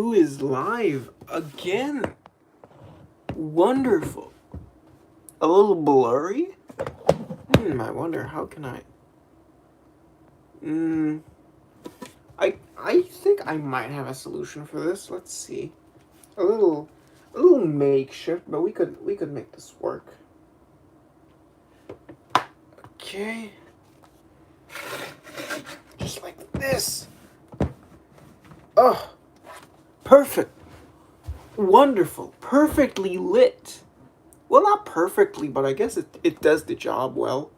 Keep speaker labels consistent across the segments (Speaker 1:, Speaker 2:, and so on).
Speaker 1: is live again. Wonderful. A little blurry? I wonder how can I. I think I might have a solution for this. Let's see. A little makeshift, but we could make this work. Okay. Just like this. Oh, perfect. Wonderful. Perfectly lit. Well, not perfectly, but I guess it does the job well.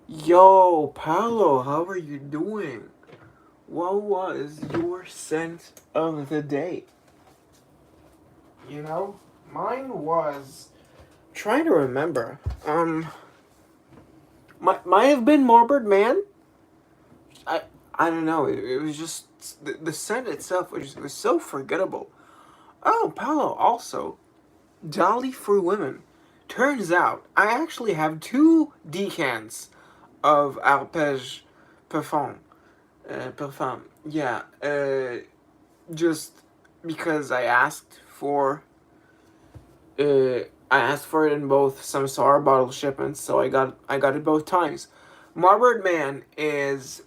Speaker 1: Yo, Paolo, how are you doing? What was your scent of the day? Mine was trying to remember. Might have been Morbid Man. I I don't know. It was just the scent itself was so forgettable. Oh, Paolo, also Dolly for Women. Turns out I actually have two decants of Arpège Parfum. Parfum. Yeah. Just because uh, I asked for it in both Samsara bottle shipments, so I got it both times. Marbled Man is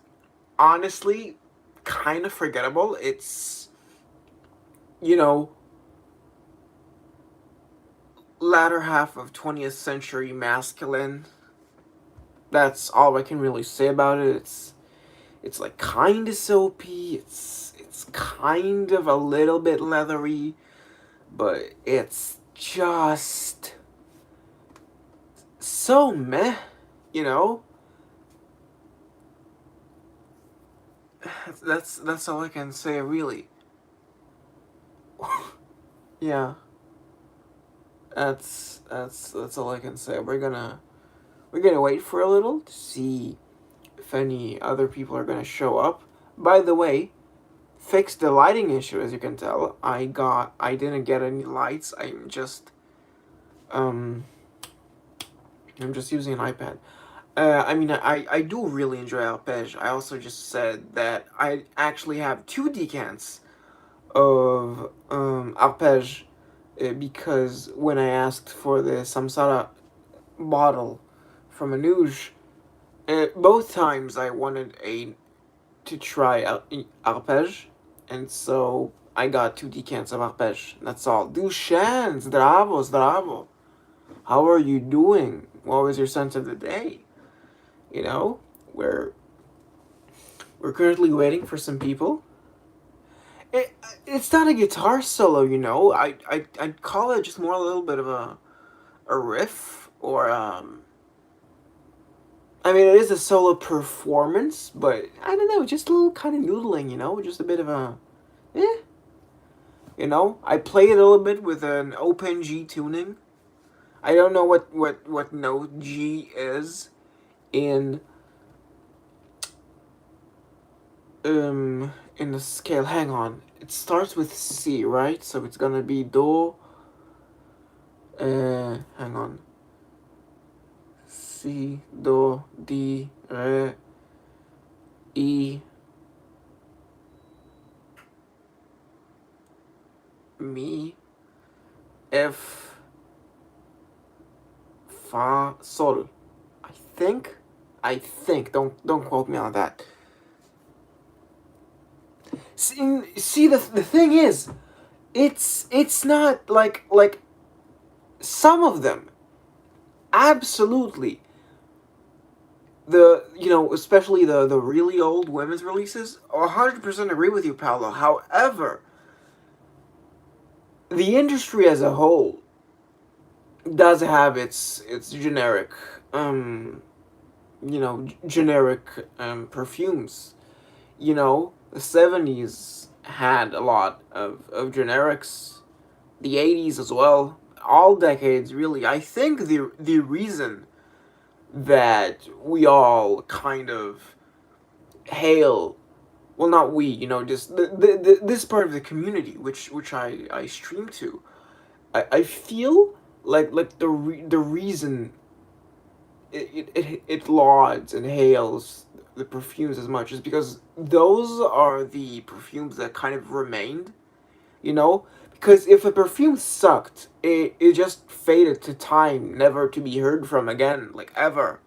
Speaker 1: honestly kind of forgettable. It's you know latter half of 20th century masculine. That's all I can really say about it. It's like kind of soapy. It's kind of a little bit leathery, but it's just so meh, you know. That's all I can say really. Yeah, that's all I can say. We're gonna wait for a little to see if any other people are gonna show up. By the way, fixed the lighting issue, as you can tell. I didn't get any lights. Um I'm just using an iPad. I mean, I do really enjoy arpège. I also just said that I actually have two decants of arpège because when I asked for the Samsara bottle from Anuj, both times I wanted to try arpège, and so I got two decants of arpège. That's all. Duchenne, zdravo. How are you doing? What was your sense of the day? You know, we're we're currently waiting for some people. It, it's not a guitar solo, you know. I'd call it just more a little bit of a riff or I mean, it is a solo performance, but I don't know, just a little kind of noodling, you know, just a bit of a, eh, you know. I play it a little bit with an open G tuning. I don't know what note G is in in the scale. Hang on, it starts with C, right? So it's gonna be do. Hang on. Si, do, di, re, i, mi, f, fa, sol. I think. I think. Don't quote me on that. See the thing is, it's not like some of them absolutely especially the really old women's releases. 100% agree with you, Paolo. However, the industry as a whole does have its generic generic perfumes. The 70s had a lot of generics, the 80s as well, all decades really. I think the reason that we all kind of hail. Well, not we, just this part of the community, which I stream to. I feel like the reason it lauds and hails the perfumes as much is because those are the perfumes that kind of remained, you know? Because if a perfume sucked, it just faded to time, never to be heard from again, like ever,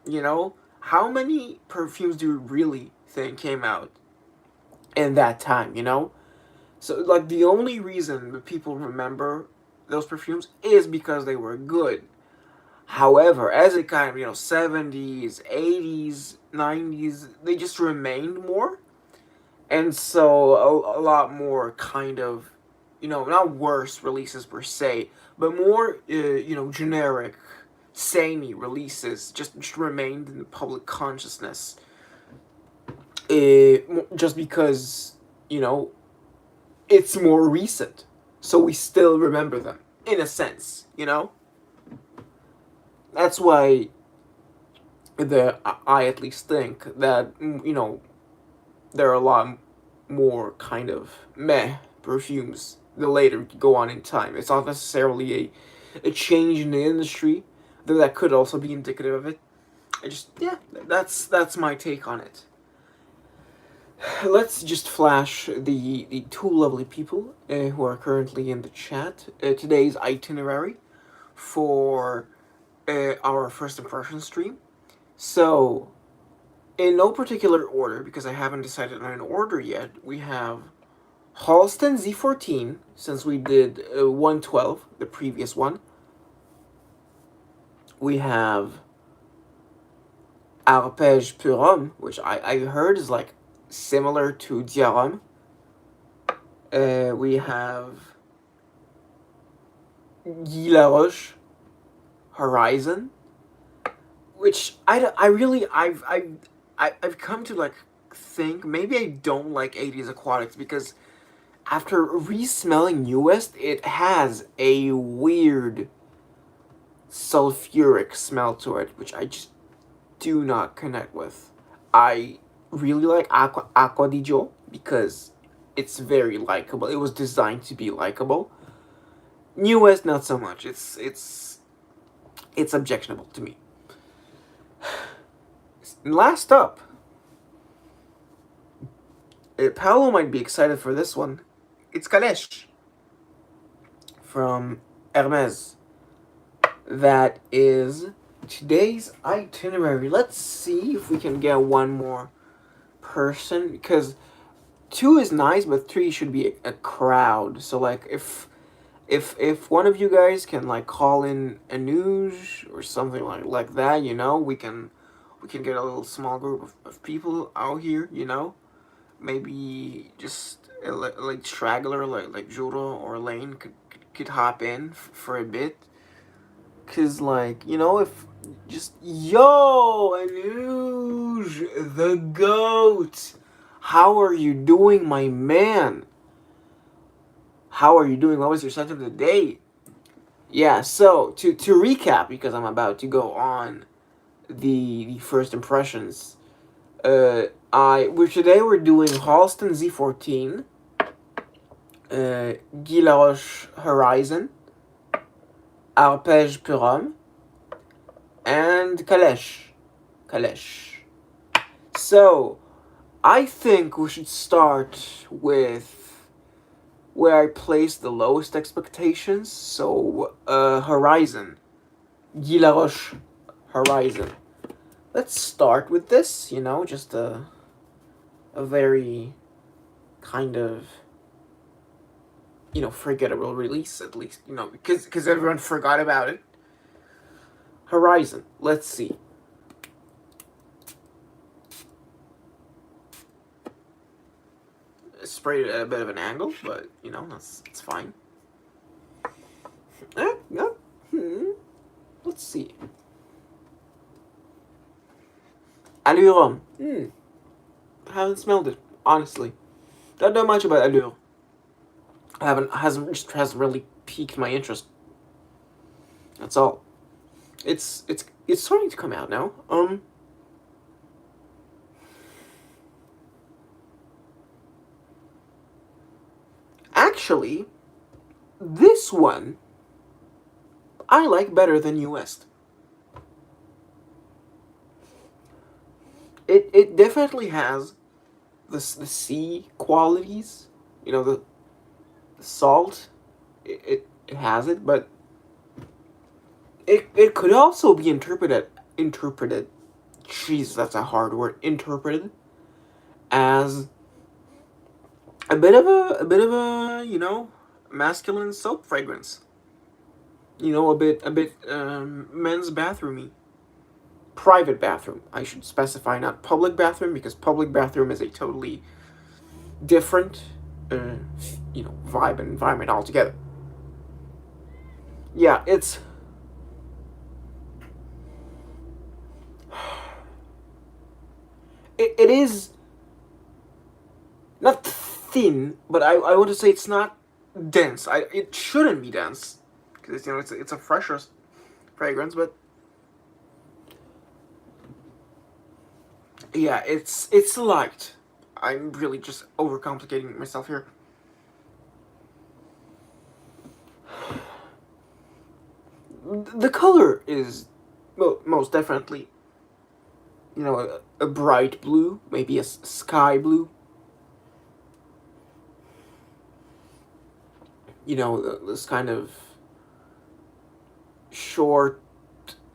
Speaker 1: you know? How many perfumes do you really think came out in that time, you know? So, like, the only reason that people remember those perfumes is because they were good. However, as it kind of, 70s, 80s, 90s, they just remained more. And so a lot more kind of, not worse releases per se, but more, generic, samey releases just remained in the public consciousness. Just because, it's more recent. So we still remember them, in a sense, That's why I at least think that, there are a lot more kind of meh perfumes the later you go on in time. It's not necessarily a change in the industry, though that could also be indicative of it. Yeah, that's my take on it. Let's just flash the two lovely people who are currently in the chat. Today's itinerary for our first impression stream. So, in no particular order, because I haven't decided on an order yet, we have Halston Z14, since we did 112, the previous one. We have Arpège Pur Homme, which I heard is like similar to Diarhomme. We have Guy Laroche Horizon, which I've come to like think maybe I don't like 80s Aquatics because after re-smelling New West, it has a weird sulfuric smell to it, which I just do not connect with. I really like Aqua di Gio because it's very likable. It was designed to be likable. New West, not so much. It's objectionable to me. Last up, Paolo might be excited for this one. It's Calèche from Hermes. That is today's itinerary. Let's see if we can get one more person, because 2 is nice, but 3 should be a crowd. So like if one of you guys can like call in Anuj or something like that, we can get a little small group of people out here, maybe just like straggler like Juro or Lane could hop in for a bit. Cause like, if just Anuj, the goat, how are you doing, my man? How are you doing? What was your sense of the day? Yeah, so to recap, because I'm about to go on the first impressions. Today we're doing Halston Z14, Guy Laroche Horizon, Arpège Pur Homme, and Calèche. So, I think we should start with where I place the lowest expectations. So, Horizon. Guy Laroche Horizon. Let's start with this, just a very kind of, forgettable release, at least, because everyone forgot about it. Horizon. Let's see. Sprayed at a bit of an angle, but, it's fine. Let's see. Allure. Haven't smelled it, honestly. Don't know much about Allure. Hasn't really piqued my interest. That's all. It's It's starting to come out now. Actually, this one I like better than US. It definitely has the sea qualities. You know, the salt. It has it, but it could also be interpreted. Jeez, that's a hard word. Interpreted as a bit of a masculine soap fragrance. A bit men's bathroomy. Private bathroom, I should specify, not public bathroom, because public bathroom is a totally different, uh, vibe and environment altogether. Yeah, it is not thin, but I want to say it's not dense. It shouldn't be dense because it's a fresher fragrance, but yeah, it's light. I'm really just overcomplicating myself here. The color is most definitely, a bright blue, maybe a sky blue. This kind of short,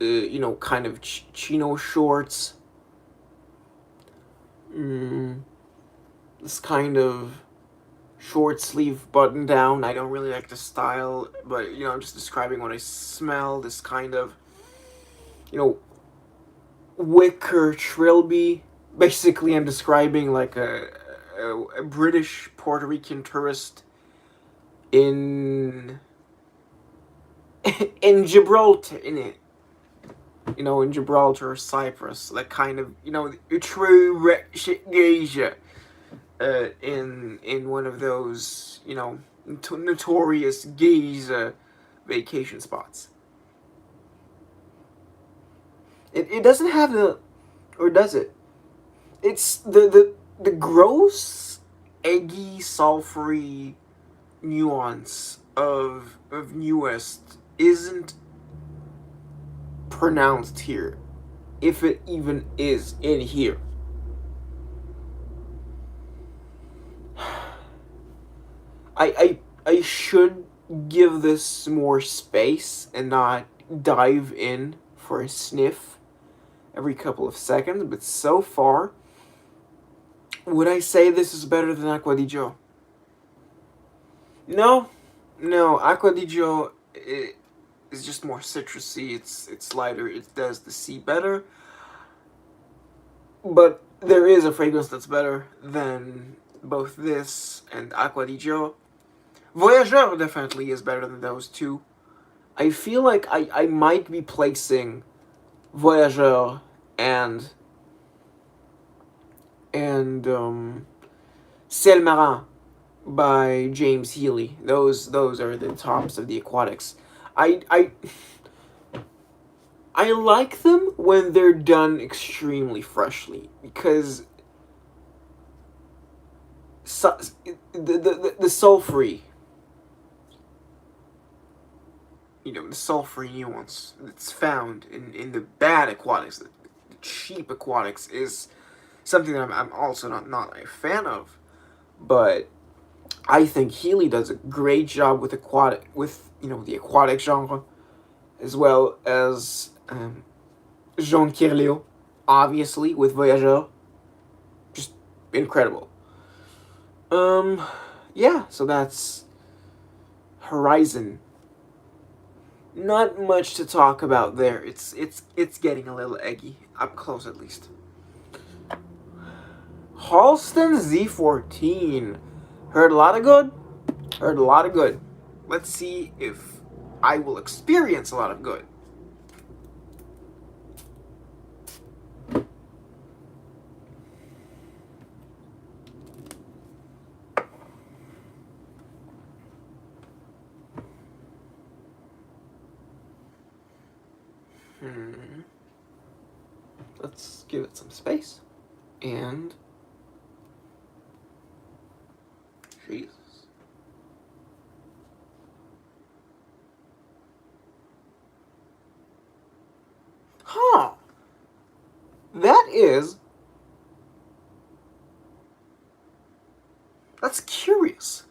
Speaker 1: kind of chino shorts. Mm, this kind of short sleeve button down. I don't really like the style, but I'm just describing what I smell. This kind of, you know, wicker trilby. Basically, I'm describing like a British Puerto Rican tourist in in Gibraltar, in Gibraltar, Cyprus, that kind of, true geisha, in one of those, notorious geisha vacation spots. It doesn't have the, or does it? It's the gross, eggy, sulfury nuance of newest isn't pronounced here, if it even is in here. I should give this more space and not dive in for a sniff every couple of seconds, but so far, would I say this is better than Acqua di Gio? No, no. Acqua di Gio is just more citrusy. It's lighter. It does the sea better. But there is a fragrance that's better than both this and Acqua di Gio. Voyageur definitely is better than those two. I feel like I might be placing Voyageur and Ciel Marin by James Healy. Those are the tops of the aquatics. I I like them when they're done extremely freshly, because the sulfury, the sulfury nuance that's found in the bad aquatics, the cheap aquatics, is something that I'm also not a fan of. But I think Healy does a great job with the aquatic genre, as well as Jean Kirleo, obviously with Voyageur, just incredible. Yeah, so that's Horizon. Not much to talk about there. It's getting a little eggy, up close at least. Halston Z14. Heard a lot of good. Heard a lot of good. Let's see if I will experience a lot of good. let's give it some space. And Jesus. Huh. That's curious.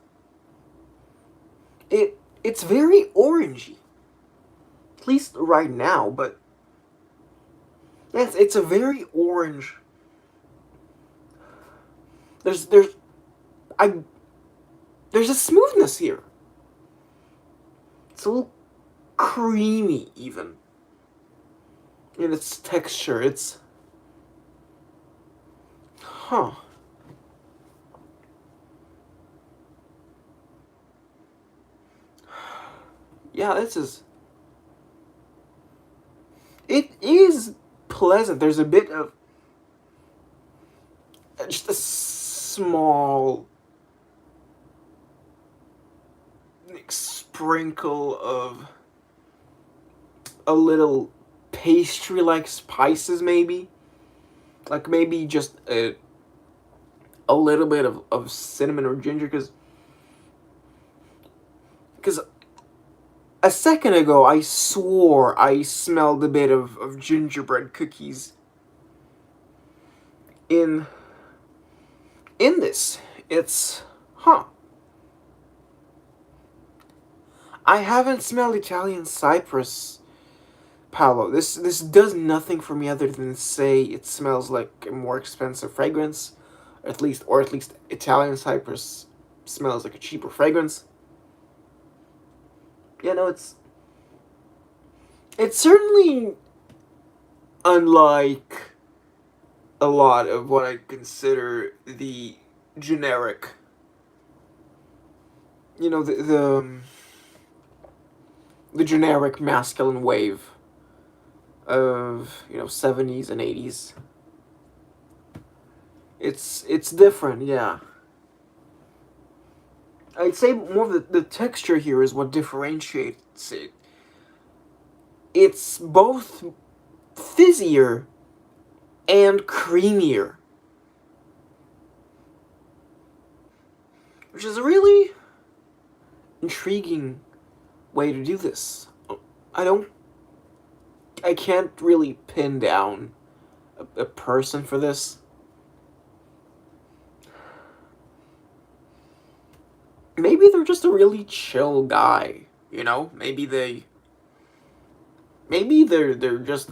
Speaker 1: It's very orangey. At least right now, but it's a very orange. There's I there's a smoothness here. It's a little creamy even in its texture. It's huh. Yeah, this is. It is pleasant. There's a bit of just a small sprinkle of a little pastry-like spices, maybe. Like maybe just a little bit of cinnamon or ginger, because a second ago I swore I smelled a bit of gingerbread cookies in this. It's huh. I haven't smelled Italian cypress, Paolo. This does nothing for me other than say it smells like a more expensive fragrance, at least Italian cypress smells like a cheaper fragrance. Yeah, no, it's certainly unlike a lot of what I consider the generic, you know, the generic masculine wave of, 70s and 80s. It's different, yeah. I'd say more of the texture here is what differentiates it. It's both fizzier and creamier, which is a really intriguing way to do this. I can't really pin down a person for this. Maybe they're just a really chill guy, Maybe they're just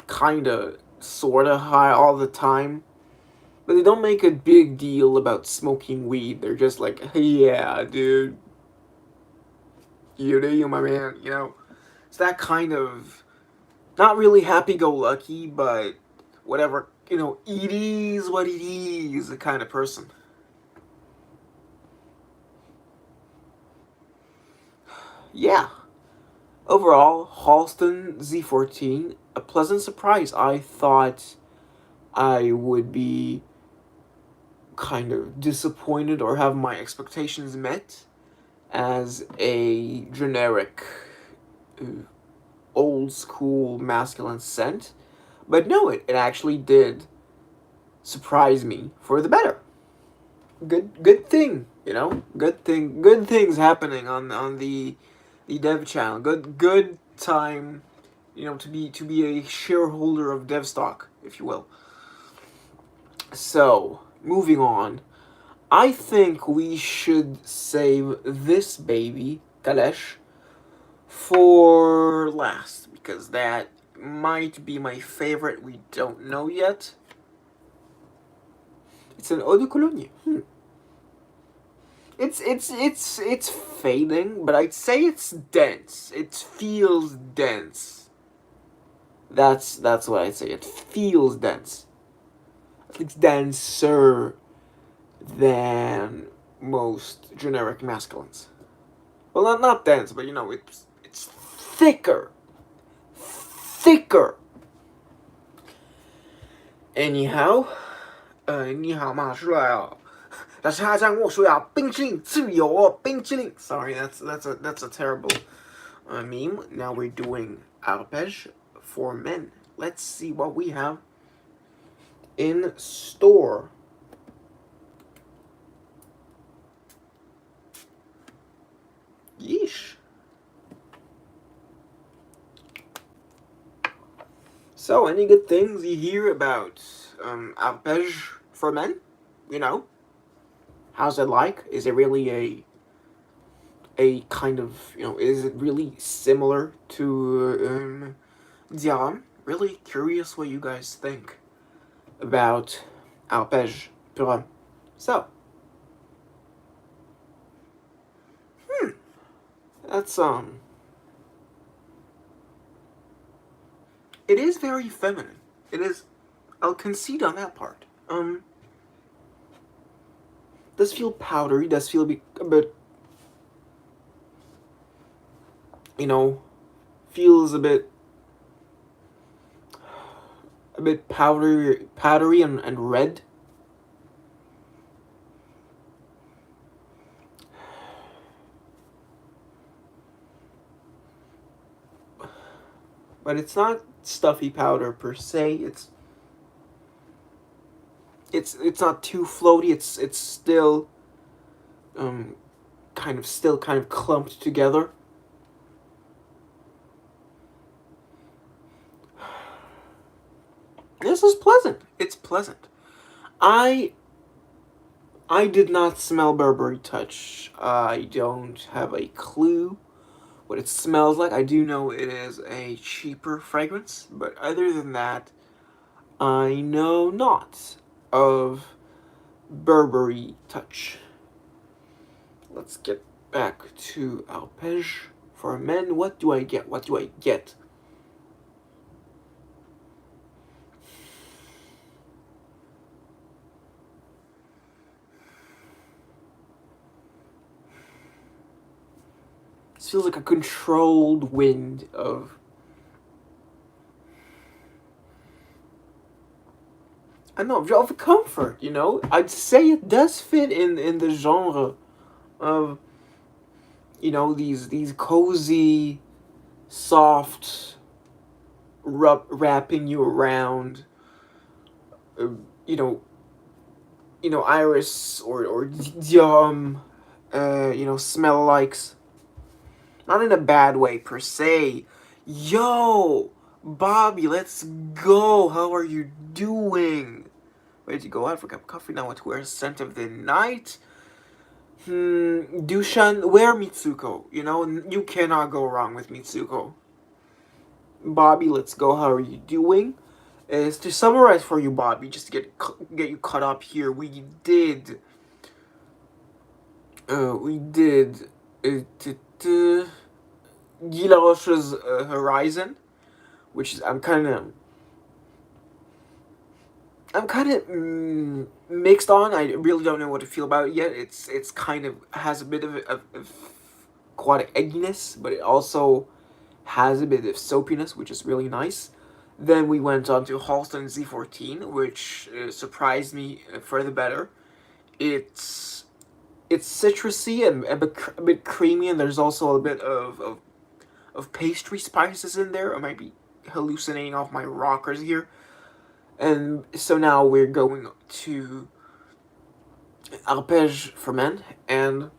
Speaker 1: kinda sorta high all the time. But they don't make a big deal about smoking weed. They're just like, hey, yeah, dude. You, my man, It's that kind of, not really happy-go-lucky, but whatever, it is what it is, the kind of person. Yeah. Overall, Halston Z14, a pleasant surprise. I thought I would be kind of disappointed or have my expectations met as a generic, old school masculine scent. But no, it actually did surprise me for the better. Good thing, Good things happening on the dev channel. Good time, to be a shareholder of DevStock, if you will. So, moving on. I think we should save this baby, Kalesh, for last, because that might be my favorite. We don't know yet. It's an eau de cologne. It's fading, but I'd say it's dense. It feels dense. That's what I'd say. It feels dense. It's denser than most generic masculines. Well, not dense, but it's thicker. Thicker. Anyhow, 你好嘛，是来哦。但是他这样跟我说呀，冰淇淋自由哦，冰淇淋。Sorry, that's a terrible meme. Now we're doing arpège for men. Let's see what we have in store. Yeesh. So, any good things you hear about arpège for men? You know, how's it like? Is it really a kind of, is it really similar to Diaram? Really curious what you guys think about arpège pour homme. So, that's it is very feminine. It is. I'll concede on that part. Does feel powdery. Does feel a bit. Feels a bit powdery and red. But it's not stuffy powder per se. It's not too floaty. It's still kind of clumped together. This is pleasant. It's pleasant. I did not smell Burberry Touch. I don't have a clue what it smells like. I do know it is a cheaper fragrance, but other than that, I know not of Burberry Touch. Let's get back to Arpège for men. What do I get? What do I get? This feels like a controlled wind of... I don't know, of comfort, I'd say it does fit in the genre of, these cozy, soft, wrapping you around, Iris or Diom, smell likes. Not in a bad way, per se. Yo! Bobby, let's go! How are you doing? Ready to go out for a cup of coffee? Now what to wear? Scent of the night? Dushan, wear Mitsuko. You cannot go wrong with Mitsuko. Bobby, let's go. How are you doing? Is to summarize for you, Bobby, just to get you caught up here. We did Guy Laroche's Horizon, which is I'm kind of mixed on. I really don't know what to feel about it yet. It's kind of has a bit of aquatic egginess, but it also has a bit of soapiness, which is really nice. Then we went on to Halston Z14, which surprised me for the better. It's citrusy and a bit creamy, and there's also a bit of pastry spices in there. I might be hallucinating off my rockers here. And so now we're going to Arpège for men, and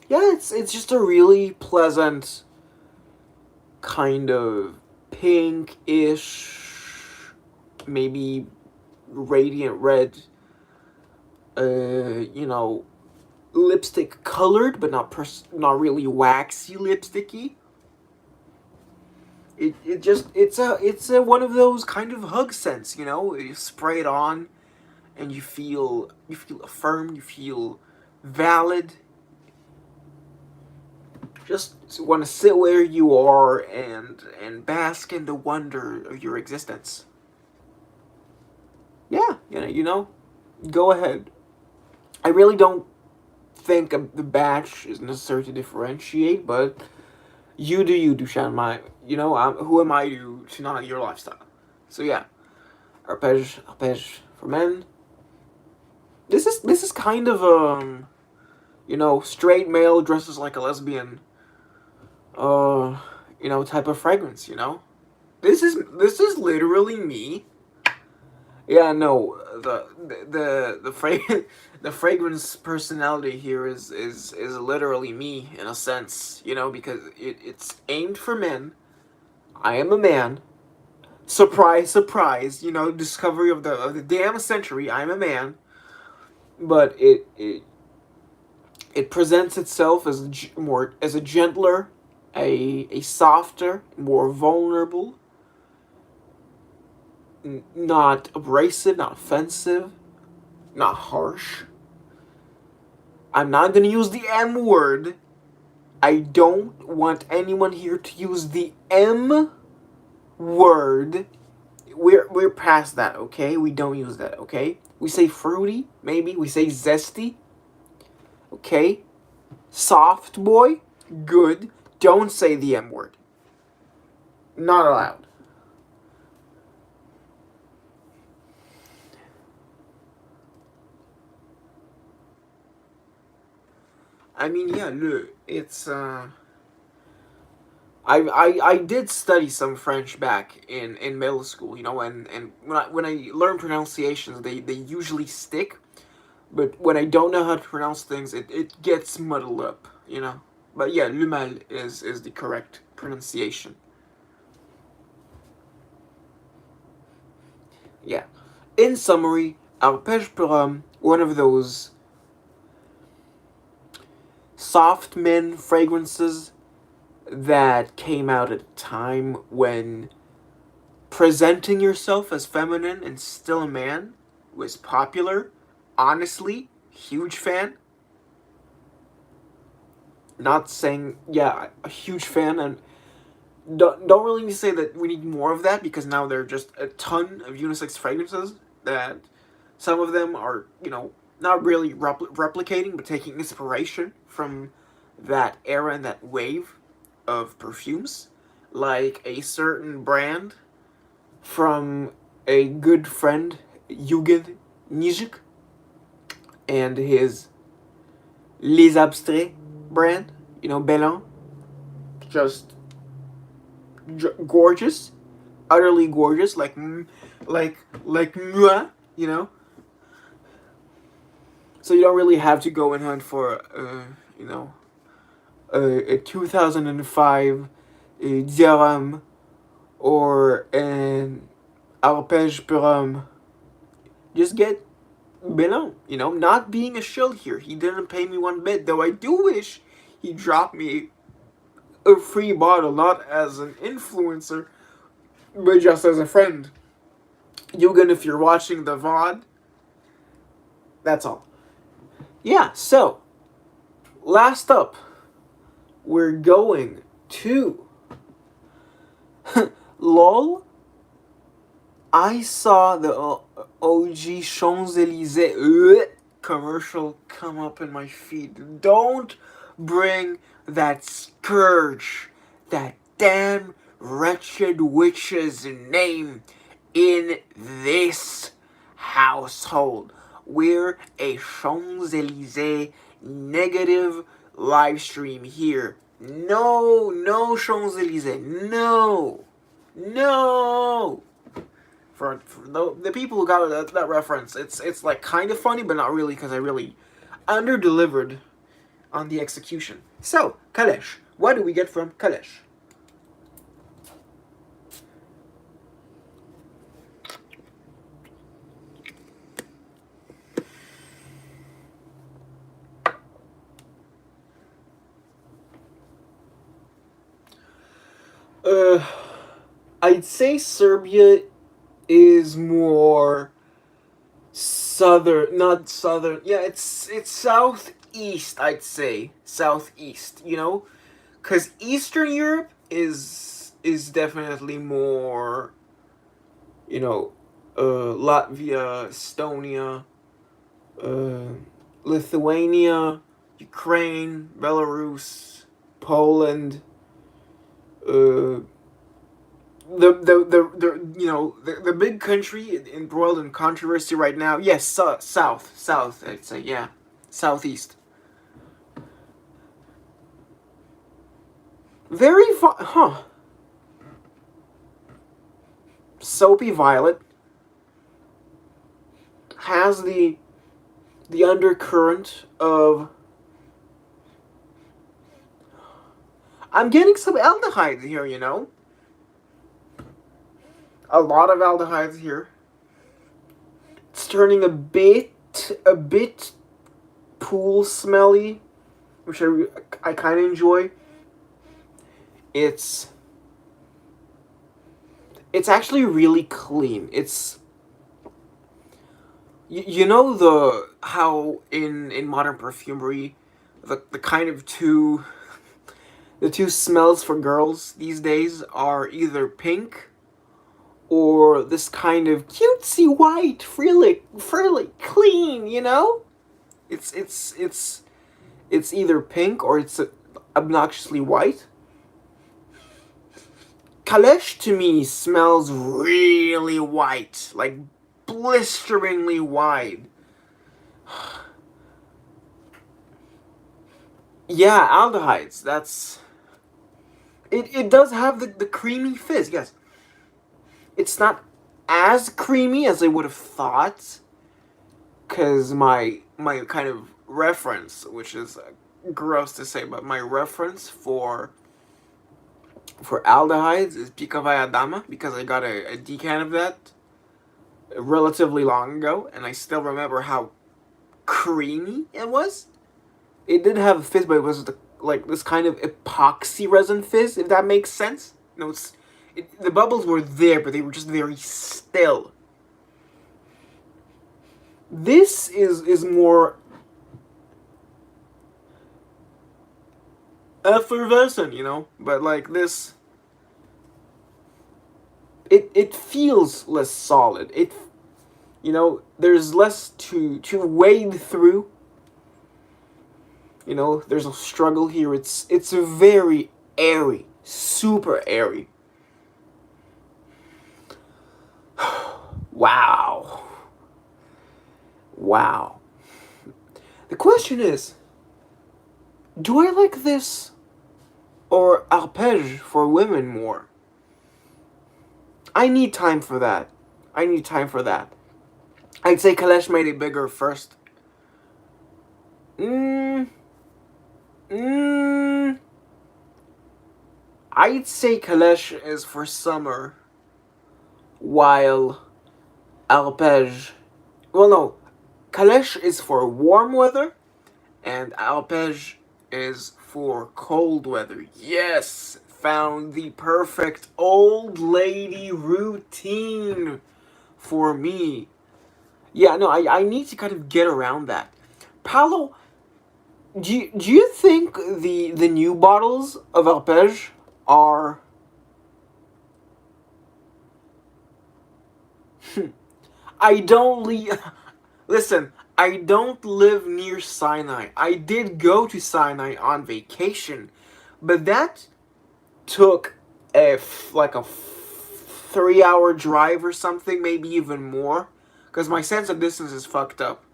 Speaker 1: yeah, it's just a really pleasant kind of pink-ish, maybe radiant red, lipstick colored, but not really waxy lipsticky. It's a one of those kind of hug scents, You spray it on, and you feel affirmed, you feel valid. Just want to sit where you are and bask in the wonder of your existence. Yeah, go ahead. I really don't think the batch is necessary to differentiate, but you do you, Dushan. Who am I to not your lifestyle? So yeah, arpège for men. This is kind of straight male dresses like a lesbian. type of fragrance. This is literally me. Yeah, no, the fragrance personality here is literally me in a sense, because it's aimed for men. I am a man. Surprise, surprise, discovery of the damn century. I'm a man, but it presents itself as more as a gentler, a softer, more vulnerable, not abrasive, not offensive, not harsh. I'm not gonna use the M word. I don't want anyone here to use the M word. We're past that, okay? We don't use that, okay? We say fruity, maybe. We say zesty, okay? Soft boy, good. Don't say the M word. Not allowed. I mean, yeah, look, it's I did study some French back in middle school, and when I learn pronunciations, they usually stick, but when I don't know how to pronounce things, it gets muddled up. But yeah, le mal is the correct pronunciation. Yeah. In summary, arpège pour homme, one of those soft men fragrances that came out at a time when presenting yourself as feminine and still a man was popular. Honestly, huge fan. Not saying, yeah, a huge fan, and don't really need to say that we need more of that, because now there are just a ton of unisex fragrances that some of them are, not really replicating, but taking inspiration from that era and that wave of perfumes, like a certain brand from a good friend, Yugen Nijuk, and his Les Abstraits brand, Bellon. Just gorgeous, utterly gorgeous, like moi, So you don't really have to go and hunt for, a 2005 Diorama or an Arpège pour homme. Just get Bellon, not being a shill here. He didn't pay me one bit, though I do wish he dropped me a free bottle, not as an influencer, but just as a friend. Yugen, if you're watching the VOD, that's all. Yeah, so, last up, we're going to LOL. I saw the OG Champs-Élysées commercial come up in my feed. Don't bring that scourge, that damn wretched witch's name in this household. We're a Champs-Élysées negative live stream here. No Champs-Élysées. No. For the people who got that reference, it's like kind of funny, but not really, because I really under-delivered on the execution. So, Kalesh. What do we get from Kalesh? I'd say Serbia is more southern, not southern. Yeah, it's southeast. I'd say southeast. Because Eastern Europe is definitely more. Latvia, Estonia, Lithuania, Ukraine, Belarus, Poland. The big country embroiled in controversy right now. Yes, south. I'd say, yeah, southeast. Very far, huh? soapy violet, has the undercurrent of, I'm getting some aldehydes here, you know? A lot of aldehydes here. It's turning a bit pool smelly, which I kind of enjoy. It's actually really clean. It's, you know, the how in modern perfumery, the kind of the two smells for girls these days are either pink or this kind of cutesy white, frilly clean, you know? It's either pink or it's obnoxiously white. Kalesh to me smells really white, like blisteringly white. Yeah, aldehydes. That's it. It does have the creamy fizz. Yes, it's not as creamy as I would have thought, because my kind of reference, which is gross to say, but my reference for aldehydes is Picavaya Dama, because I got a decan of that relatively long ago, and I still remember how creamy it was. It did have a fizz, but it was like this kind of epoxy resin fizz, if that makes sense. No, the bubbles were there, but they were just very still. This is more effervescent, you know, but like this, it feels less solid. It, you know, there's less to wade through. You know, there's a struggle here. It's a very airy, super airy. Wow. Wow. The question is, do I like this or arpège for women more? I need time for that. I need time for that. I'd say Kalesh made it bigger first. I'd say Kalesh is for summer, while arpège, well, no, Kalesh is for warm weather, and arpège is for cold weather. Yes, found the perfect old lady routine for me. Yeah, no, I need to kind of get around that. Paolo, do you think the new bottles of arpège are... I don't listen, I don't live near Sinai. I did go to Sinai on vacation, but that took like a 3-hour drive or something, maybe even more, because my sense of distance is fucked up.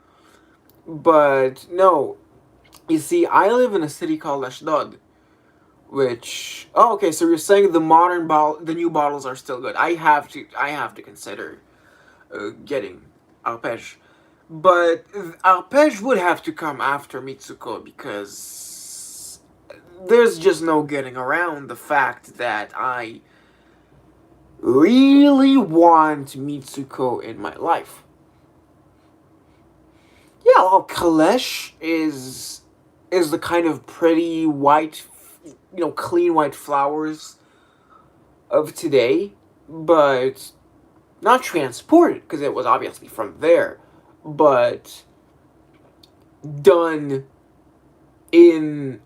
Speaker 1: But no, you see, I live in a city called Ashdod, which, oh, okay, so you're saying the new bottles are still good. I have to consider getting arpège. But arpège would have to come after Mitsuko, because there's just no getting around the fact that I really want Mitsuko in my life. Yeah, well, Kalesh is the kind of pretty white, you know, clean white flowers of today, but not transported, because it was obviously from there, but done in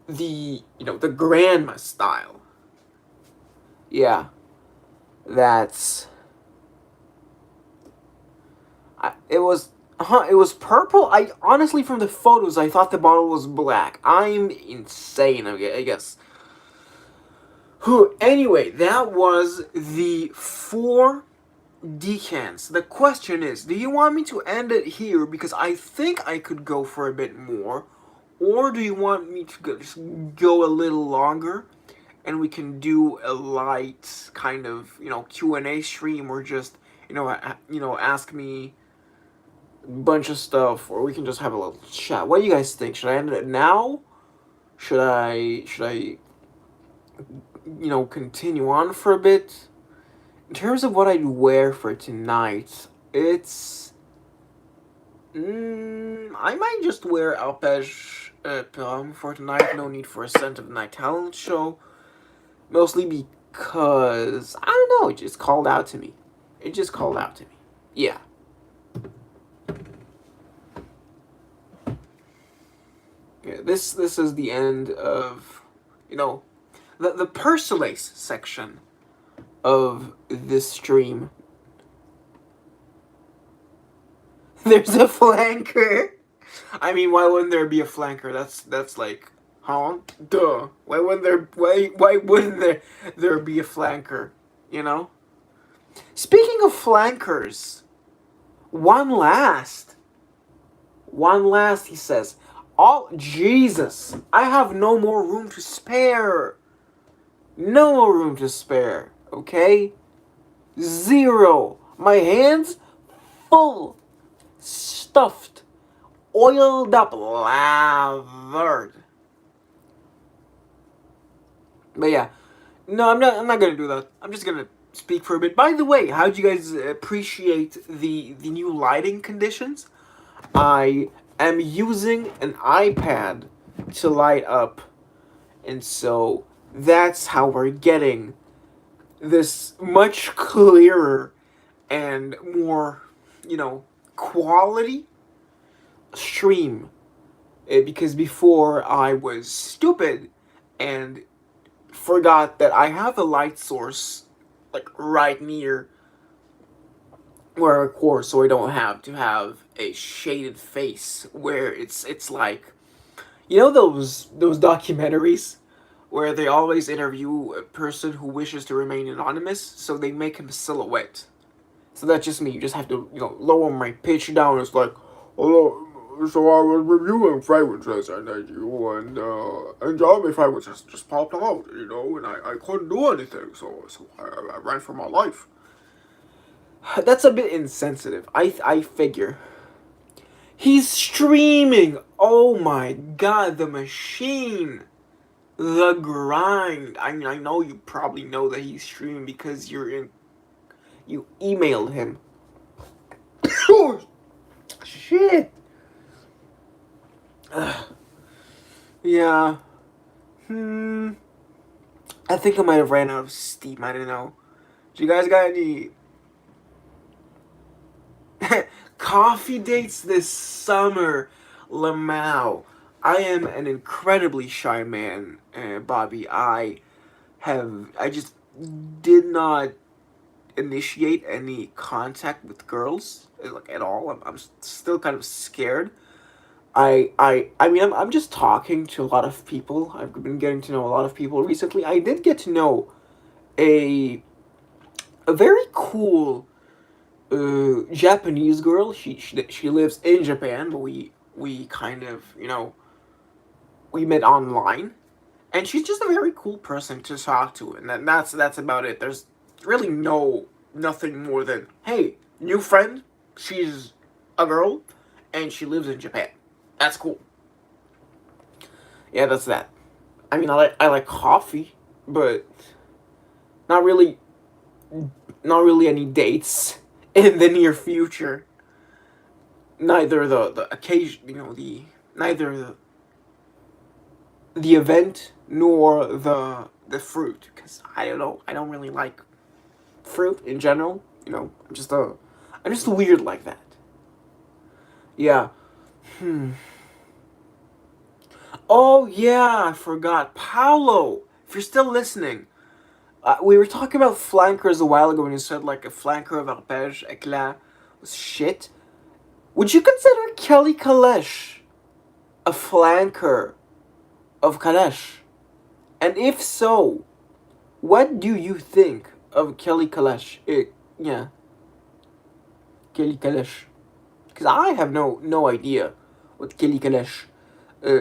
Speaker 1: the, you know, the grandma style. Yeah, that's... it was purple. I honestly, from the photos, I thought the bottle was black. I'm insane, I guess. Anyway, that was the 4 decants. The question is, do you want me to end it here, because I think I could go for a bit more, or do you want me to just go a little longer and we can do a light kind of, Q&A stream, or just, ask me a bunch of stuff, or we can just have a little chat. What do you guys think? Should I end it now? Should I continue on for a bit? In terms of what I'd wear for tonight, it's I might just wear Alpege Pyram for tonight. No need for a Scent of the Night talent show. Mostly because, I don't know, it just called out to me. It just called out to me. Yeah. Yeah, this is the end of, the Persolace section of this stream. There's a flanker. I mean, why wouldn't there be a flanker? That's like, huh? Duh. Why wouldn't there be a flanker? Speaking of flankers, one last, he says, "Oh, Jesus, I have no more room to spare. No more room to spare, okay? Zero. My hands full, stuffed, oiled up, lathered." But yeah, no, I'm not gonna do that. I'm just gonna speak for a bit. By the way, how'd you guys appreciate the new lighting conditions? I am using an iPad to light up, and so that's how we're getting this much clearer and more, quality stream. Because before I was stupid and forgot that I have a light source like right near where I record, so I don't have to have a shaded face where it's like, those documentaries where they always interview a person who wishes to remain anonymous, so they make him a silhouette. So that's just me. You just have to, lower my pitch down. It's like, hello, so I was reviewing fragrances and and Johnny fragrances just popped out, and I couldn't do anything, so I ran for my life. That's a bit insensitive. I figure. He's streaming. Oh my god, the machine. The grind. I mean, I know you probably know that he's streaming because you emailed him. Oh, shit. Yeah. I think I might have ran out of steam. I don't know. Do you guys got any coffee dates this summer? Lamau. I am an incredibly shy man, Bobby. I just did not initiate any contact with girls, like, at all. I'm still kind of scared. I mean, I'm just talking to a lot of people. I've been getting to know a lot of people recently. I did get to know a very cool Japanese girl. She lives in Japan, but we kind of, we met online, and she's just a very cool person to talk to, and that's about it. There's really nothing more than, hey, new friend. She's a girl, and she lives in Japan. That's cool. Yeah, that's that. I mean, I like coffee, but not really any dates in the near future. Neither the occasion, neither the event nor the fruit, because I don't know. I don't really like fruit in general. I'm just weird like that. Yeah. Oh yeah, I forgot. Paulo, if you're still listening, we were talking about flankers a while ago, and you said like a flanker of Arpège Eclat was shit. Would you consider Kelly Kalesh a flanker of Kalesh? And if so, what do you think of Kelly Kalesh? Yeah, Kelly Kalesh. Because I have no idea what Kelly Kalesh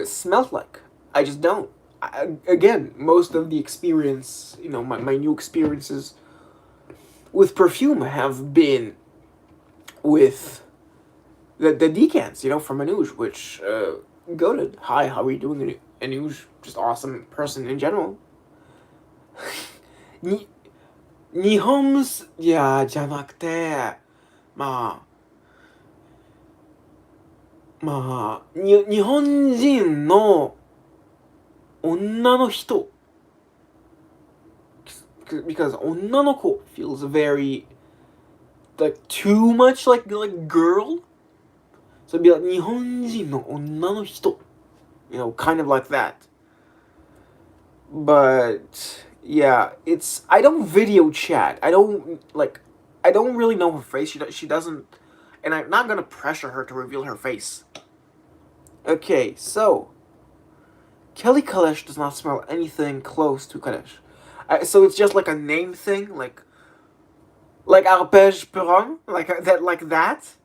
Speaker 1: smells like. I just don't. again, most of the experience, my new experiences with perfume have been with the decants, from Anuj, which, goaded. Hi, how are you doing, Anuj? Just awesome person in general. に、日本す、いや、じゃなくて、ま日本人の女の人。Because 女の子 feels very, like, too much like girl. So it'd be like 日本人の女の人. Kind of like that. But yeah, I don't video chat. I don't really know her face. She doesn't, and I'm not gonna pressure her to reveal her face. Okay, so Kelly Kalesh does not smell anything close to Kalesh. So it's just like a name thing, like Arpège Perron, like that.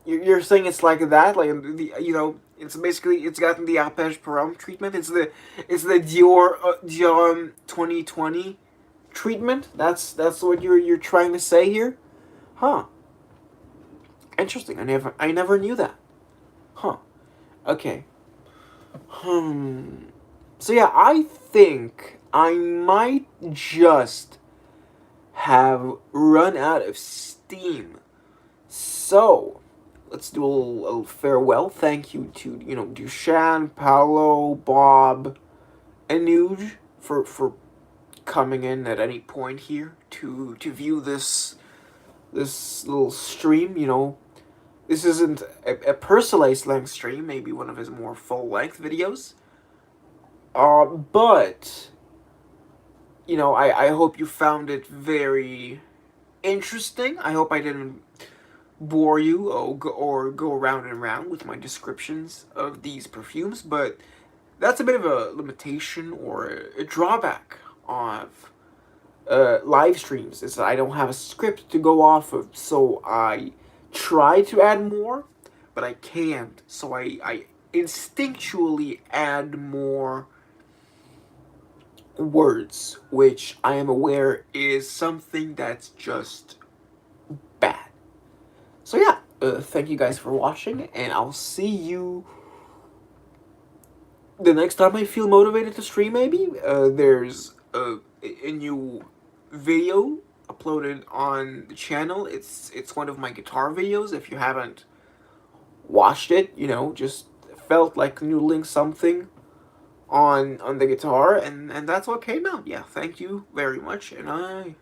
Speaker 1: You're saying it's like that, like it's basically it's gotten the Arpège Perron treatment. It's the Dior 2020 treatment. That's what you're trying to say here, huh? Interesting. I never knew that, huh? Okay. So yeah, I think I might just have run out of steam. So let's do a little farewell. Thank you to Dushan, Paolo, Bob, and Nuge for coming in at any point here to view this little stream. This isn't a Persolace length stream, maybe one of his more full length videos. But I hope you found it very interesting. I hope I didn't bore you or go around and around with my descriptions of these perfumes, but that's a bit of a limitation or a drawback of live streams, is that I don't have a script to go off of, so I try to add more, but I can't, so I instinctually add more words, which I am aware is something that's just bad. So yeah, thank you guys for watching, and I'll see you the next time I feel motivated to stream, maybe. There's a new video uploaded on the channel. It's one of my guitar videos. If you haven't watched it, just felt like noodling something on the guitar, and that's okay now. Yeah, thank you very much, and